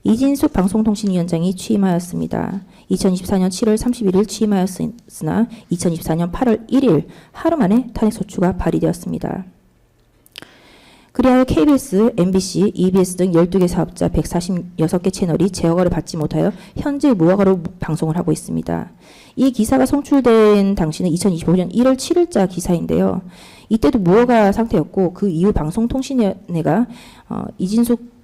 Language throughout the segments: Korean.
이진숙 방송통신위원장이 취임하였습니다. 2024년 7월 31일 취임하였으나 2024년 8월 1일 하루 만에 탄핵소추가 발의되었습니다. 그리하여 KBS, MBC, EBS 등 12개 사업자 146개 채널이 재허가를 받지 못하여 현재 무허가로 방송을 하고 있습니다. 이 기사가 송출된 당시는 2025년 1월 7일자 기사인데요. 이때도 무허가 상태였고 그 이후 방송통신위원회가 이진숙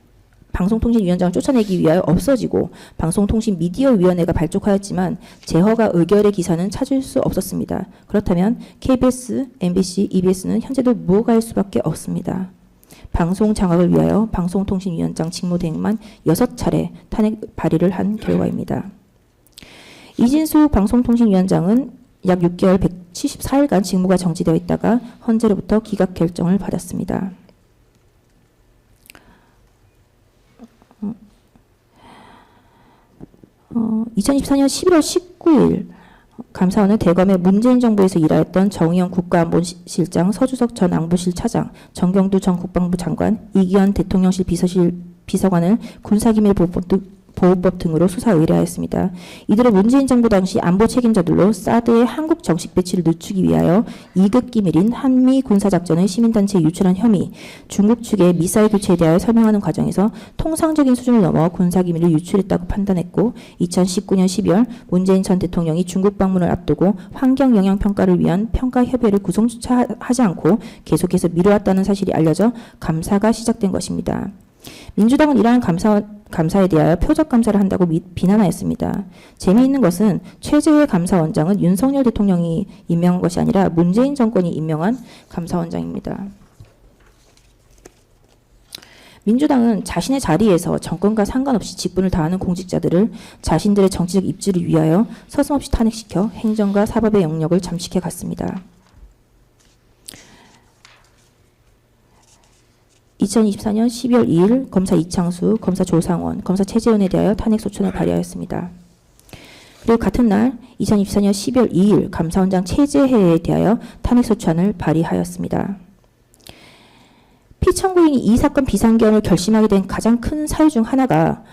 방송통신위원장을 쫓아내기 위하여 없어지고 방송통신미디어위원회가 발족하였지만 재허가 의결의 기사는 찾을 수 없었습니다. 그렇다면 KBS, MBC, EBS는 현재도 무허가일 수밖에 없습니다. 방송 장악을 위하여 방송통신위원장 직무대행만 6차례 탄핵 발의를 한 결과입니다. 이진숙 방송통신위원장은 약 6개월 174일간 직무가 정지되어 있다가 헌재로부터 기각 결정을 받았습니다. 어, 2024년 11월 19일 감사원은 대검의 문재인 정부에서 일하였던 정의용 국가안보실장, 서주석 전 안보실 차장, 정경두 전 국방부 장관, 이기현 대통령실 비서관을 군사기밀보호법 등으로 수사 의뢰하였습니다. 이들은 문재인 정부 당시 안보 책임자들로 사드의 한국 정식 배치를 늦추기 위하여 2급 기밀인 한미 군사작전을 시민단체에 유출한 혐의, 중국 측의 미사일 교체에 대하여 설명하는 과정에서 통상적인 수준을 넘어 군사기밀을 유출했다고 판단했고 2019년 12월 문재인 전 대통령이 중국 방문을 앞두고 환경영향평가를 위한 평가협의회를 구성조차 하지 않고 계속해서 미뤄왔다는 사실이 알려져 감사가 시작된 것입니다. 민주당은 이러한 감사에 대하여 표적감사를 한다고 비난하였습니다. 재미있는 것은 최재해 감사원장은 윤석열 대통령이 임명한 것이 아니라 문재인 정권이 임명한 감사원장입니다. 민주당은 자신의 자리에서 정권과 상관없이 직분을 다하는 공직자들을 자신들의 정치적 입지를 위하여 서슴없이 탄핵시켜 행정과 사법의 영역을 잠식해 갔습니다. 2024년 12월 2일 검사 이창수, 검사 조상원, 검사 최재훈에 대하여 탄핵소추안을 발의하였습니다. 그리고 같은 날 2024년 12월 2일 감사원장 최재해에 대하여 탄핵소추안을 발의하였습니다. 피청구인이 이 사건 비상계엄을 결심하게 된 가장 큰 사유 중 하나가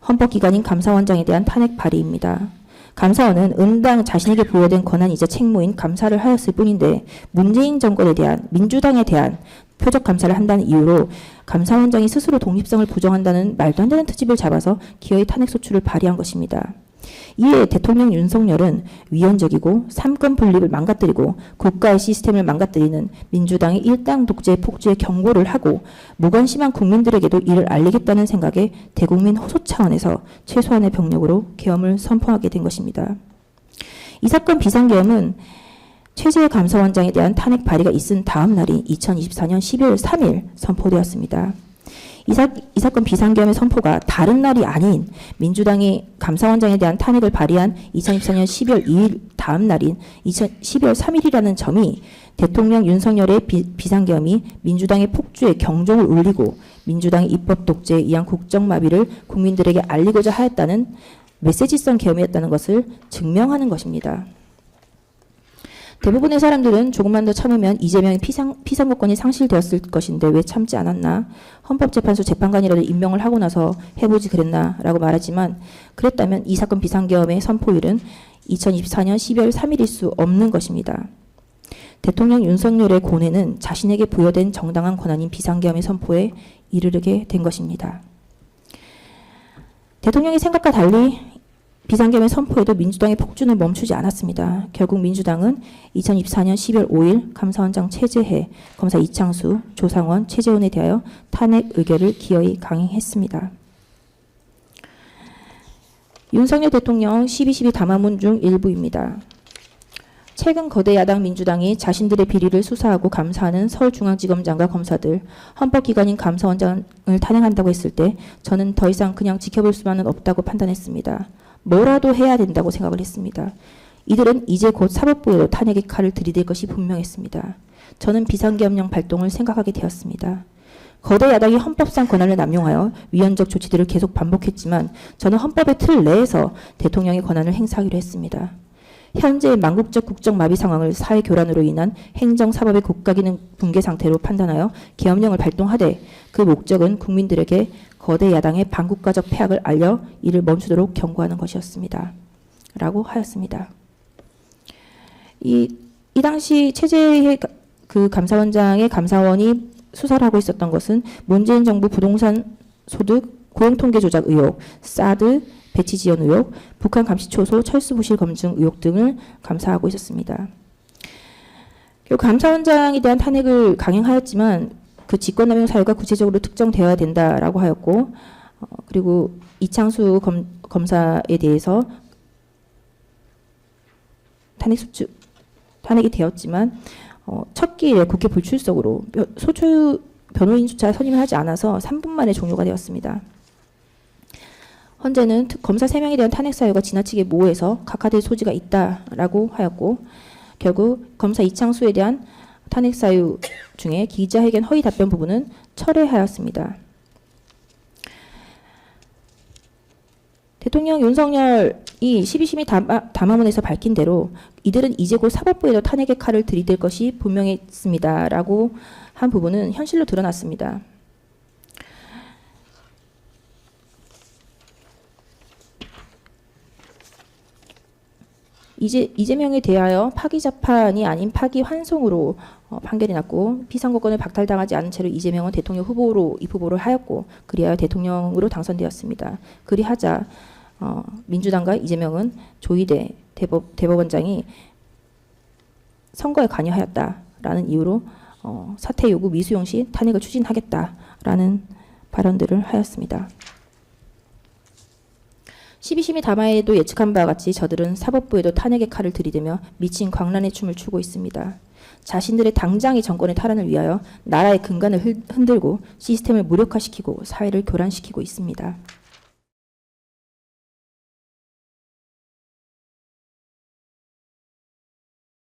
헌법기관인 감사원장에 대한 탄핵 발의입니다. 감사원은 응당 자신에게 부여된 권한이자 책무인 감사를 하였을 뿐인데 문재인 정권에 대한, 민주당에 대한 표적 감사를 한다는 이유로 감사원장이 스스로 독립성을 부정한다는 말도 안 되는 트집을 잡아서 기어이 탄핵소추를 발의한 것입니다. 이에 대통령 윤석열은 위헌적이고 삼권 분립을 망가뜨리고 국가의 시스템을 망가뜨리는 민주당의 일당 독재 폭주에 경고를 하고 무관심한 국민들에게도 이를 알리겠다는 생각에 대국민 호소 차원에서 최소한의 병력으로 계엄을 선포하게 된 것입니다. 이 사건 비상계엄은 최재해 감사원장에 대한 탄핵 발의가 있은 다음 날인 2024년 12월 3일 선포되었습니다. 이 사건 비상계엄의 선포가 다른 날이 아닌 민주당이 감사원장에 대한 탄핵을 발의한 2024년 12월 2일 다음 날인 12월 3일이라는 점이 대통령 윤석열의 비상계엄이 민주당의 폭주에 경종을 울리고 민주당의 입법 독재에 의한 국정마비를 국민들에게 알리고자 하였다는 메시지성 계엄이었다는 것을 증명하는 것입니다. 대부분의 사람들은 조금만 더 참으면 이재명의 피선거권이 상실되었을 것인데 왜 참지 않았나? 헌법재판소 재판관이라도 임명을 하고 나서 해보지 그랬나? 라고 말하지만 그랬다면 이 사건 비상계엄의 선포일은 2024년 12월 3일일 수 없는 것입니다. 대통령 윤석열의 고뇌는 자신에게 부여된 정당한 권한인 비상계엄의 선포에 이르게 된 것입니다. 대통령의 생각과 달리 비상계엄의 선포에도 민주당의 폭주는 멈추지 않았습니다. 결국 민주당은 2024년 12월 5일 감사원장 최재해, 검사 이창수, 조상원, 최재훈에 대하여 탄핵 의결을 기어이 강행했습니다. 윤석열 대통령 12.12 담화문 중 일부입니다. 최근 거대 야당 민주당이 자신들의 비리를 수사하고 감사하는 서울중앙지검장과 검사들, 헌법기관인 감사원장을 탄핵한다고 했을 때 저는 더 이상 그냥 지켜볼 수만은 없다고 판단했습니다. 뭐라도 해야 된다고 생각을 했습니다. 이들은 이제 곧 사법부에도 탄핵의 칼을 들이댈 것이 분명했습니다. 저는 비상계엄령 발동을 생각하게 되었습니다. 거대 야당이 헌법상 권한을 남용하여 위헌적 조치들을 계속 반복했지만 저는 헌법의 틀 내에서 대통령의 권한을 행사하기로 했습니다. 현재의 망국적 국정 마비 상황을 사회 교란으로 인한 행정 사법의 국가 기능 붕괴 상태로 판단하여 계엄령을 발동하되 그 목적은 국민들에게 거대 야당의 반국가적 폐악을 알려 이를 멈추도록 경고하는 것이었습니다. 라고 하였습니다. 이 당시 최재해 그 감사원장의 감사원이 수사를 하고 있었던 것은 문재인 정부 부동산 소득 고용통계 조작 의혹, 사드 배치 지원 의혹, 북한 감시초소 철수 부실 검증 의혹 등을 감사하고 있었습니다. 결국 감사원장에 대한 탄핵을 강행하였지만 그 직권남용 사유가 구체적으로 특정되어야 된다라고 하였고, 그리고 이창수 검사에 대해서 탄핵이 되었지만 첫 기일에 국회 불출석으로 소추 변호인조차 선임을 하지 않아서 3분 만에 종료가 되었습니다. 현재는 검사 3명에 대한 탄핵 사유가 지나치게 모호해서 각하될 소지가 있다라고 하였고, 결국 검사 이창수에 대한 탄핵 사유 중에 기자회견 허위 답변 부분은 철회하였습니다. 대통령 윤석열이 12심의 담화문에서 밝힌 대로 이들은 이제 곧 사법부에도 탄핵의 칼을 들이댈 것이 분명했습니다라고 한 부분은 현실로 드러났습니다. 이재명에 대하여 파기자판이 아닌 파기환송으로 판결이 났고, 피선거권을 박탈당하지 않은 채로 이재명은 대통령 후보로 입후보를 하였고, 그리하여 대통령으로 당선되었습니다. 그리하자 민주당과 이재명은 조희대 대법원장이 선거에 관여하였다라는 이유로 사퇴 요구 미수용 시 탄핵을 추진하겠다라는 발언들을 하였습니다. 12심의 담화에도 예측한 바와 같이 저들은 사법부에도 탄핵의 칼을 들이대며 미친 광란의 춤을 추고 있습니다. 자신들의 당장의 정권의 탈환을 위하여 나라의 근간을 흔들고 시스템을 무력화시키고 사회를 교란시키고 있습니다.